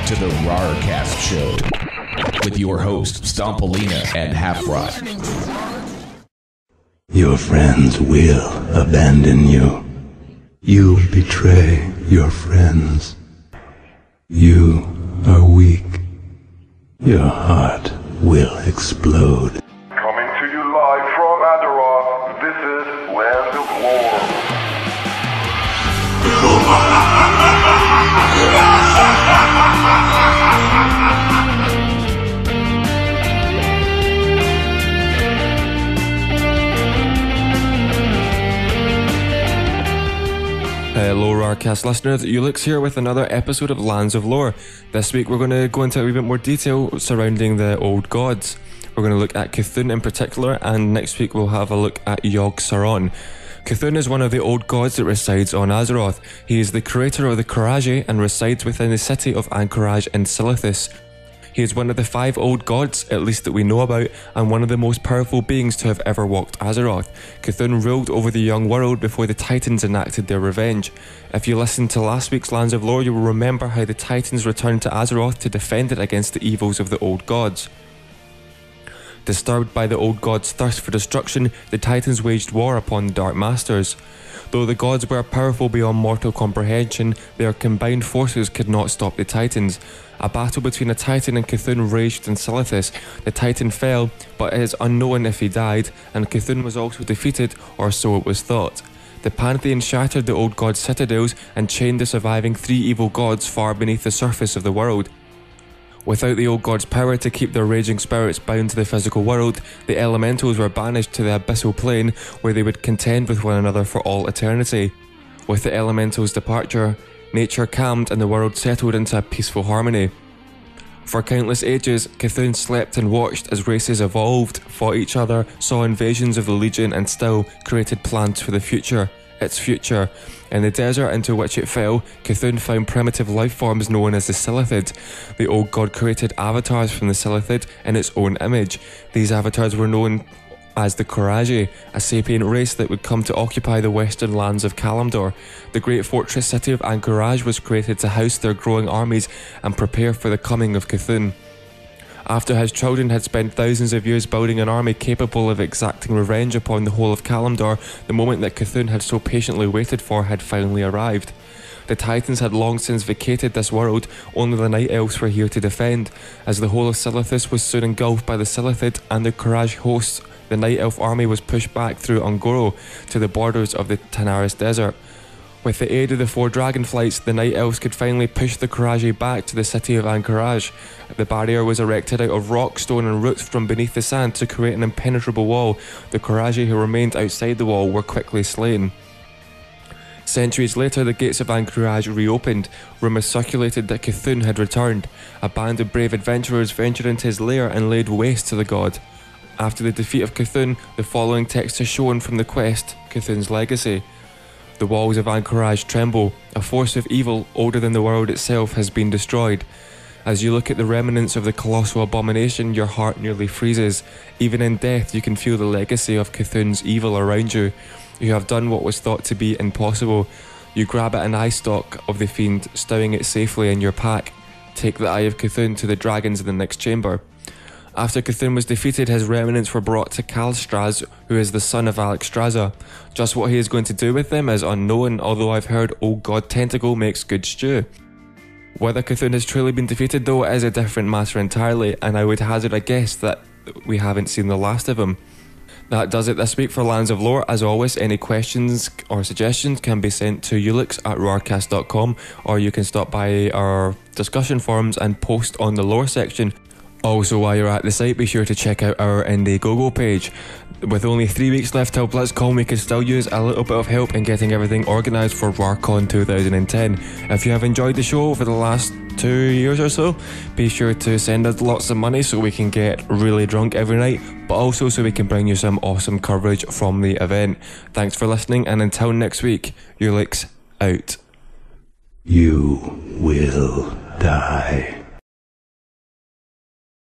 to the Rarcast Show with your hosts, Stompolina and Halfrot. Your friends will abandon you. You betray your friends. You are weak. Your heart will explode. Coming to you live from Azeroth, this is Land of Lore. Hello Rarcast listeners, Eulixe here with another episode of Lands of Lore. This week we're going to go into a wee bit more detail surrounding the old gods. We're going to look at Cthulhu in particular, and next week we'll have a look at Yogg-Saron. Cthulhu is one of the old gods that resides on Azeroth. He is the creator of the Karaji and resides within the city of Anchorage in Silithus. He is one of the 5 old gods, at least that we know about, and one of the most powerful beings to have ever walked Azeroth. Cthulhu ruled over the young world before the Titans enacted their revenge. If you listened to last week's Lands of Lore, you will remember how the Titans returned to Azeroth to defend it against the evils of the old gods. Disturbed by the old gods' thirst for destruction, the Titans waged war upon the Dark Masters. Though the gods were powerful beyond mortal comprehension, their combined forces could not stop the Titans. A battle between a Titan and Cthulhu raged in Silithus. The Titan fell, but it is unknown if he died, and Cthulhu was also defeated, or so it was thought. The Pantheon shattered the old gods' citadels and chained the surviving 3 evil gods far beneath the surface of the world. Without the old gods' power to keep their raging spirits bound to the physical world, the elementals were banished to the abyssal plane, where they would contend with one another for all eternity. With the elementals' departure, nature calmed and the world settled into a peaceful harmony. For countless ages, Cthulhu slept and watched as races evolved, fought each other, saw invasions of the Legion, and still created plans for the future. Its future. In the desert into which it fell, Cthulhu found primitive life forms known as the Silithid. The old god created avatars from the Silithid in its own image. These avatars were known as the Karaji, a sapient race that would come to occupy the western lands of Kalimdor. The great fortress city of Anchorage was created to house their growing armies and prepare for the coming of Cthulhu. After his children had spent thousands of years building an army capable of exacting revenge upon the whole of Kalimdor, the moment that Cthulhu had so patiently waited for had finally arrived. The Titans had long since vacated this world, only the Night Elves were here to defend. As the whole of Silithus was soon engulfed by the Silithid and the Karaj hosts, the Night Elf army was pushed back through Ungoro to the borders of the Tanaris Desert. With the aid of the 4 dragonflights, the Night Elves could finally push the Karaji back to the city of Anchorage. The barrier was erected out of rock, stone and roots from beneath the sand to create an impenetrable wall. The Karaji who remained outside the wall were quickly slain. Centuries later, the gates of Anchorage reopened. Rumours circulated that Cthulhu had returned. A band of brave adventurers ventured into his lair and laid waste to the god. After the defeat of Cthulhu, the following text is shown from the quest, Cthulhu's Legacy. The walls of Anchorage tremble. A force of evil, older than the world itself, has been destroyed. As you look at the remnants of the colossal abomination, your heart nearly freezes. Even in death, you can feel the legacy of Cthulhu's evil around you. You have done what was thought to be impossible. You grab at an eye stalk of the fiend, stowing it safely in your pack. Take the eye of Cthulhu to the dragons in the next chamber. After Cthulhu was defeated, his remnants were brought to Kalstraz, who is the son of Alexstrasza. Just what he is going to do with them is unknown, although I've heard Old God Tentacle makes good stew. Whether Cthulhu has truly been defeated though is a different matter entirely, and I would hazard a guess that we haven't seen the last of him. That does it this week for Lands of Lore. As always, any questions or suggestions can be sent to eulixe@rarcast.com, or you can stop by our discussion forums and post on the lore section. Also, while you're at the site, be sure to check out our Indiegogo page. With only 3 weeks left till BlizzCon, we could still use a little bit of help in getting everything organised for RarCon 2010. If you have enjoyed the show over the last 2 years or so, be sure to send us lots of money so we can get really drunk every night, but also so we can bring you some awesome coverage from the event. Thanks for listening, and until next week, Eulixe out. You will die.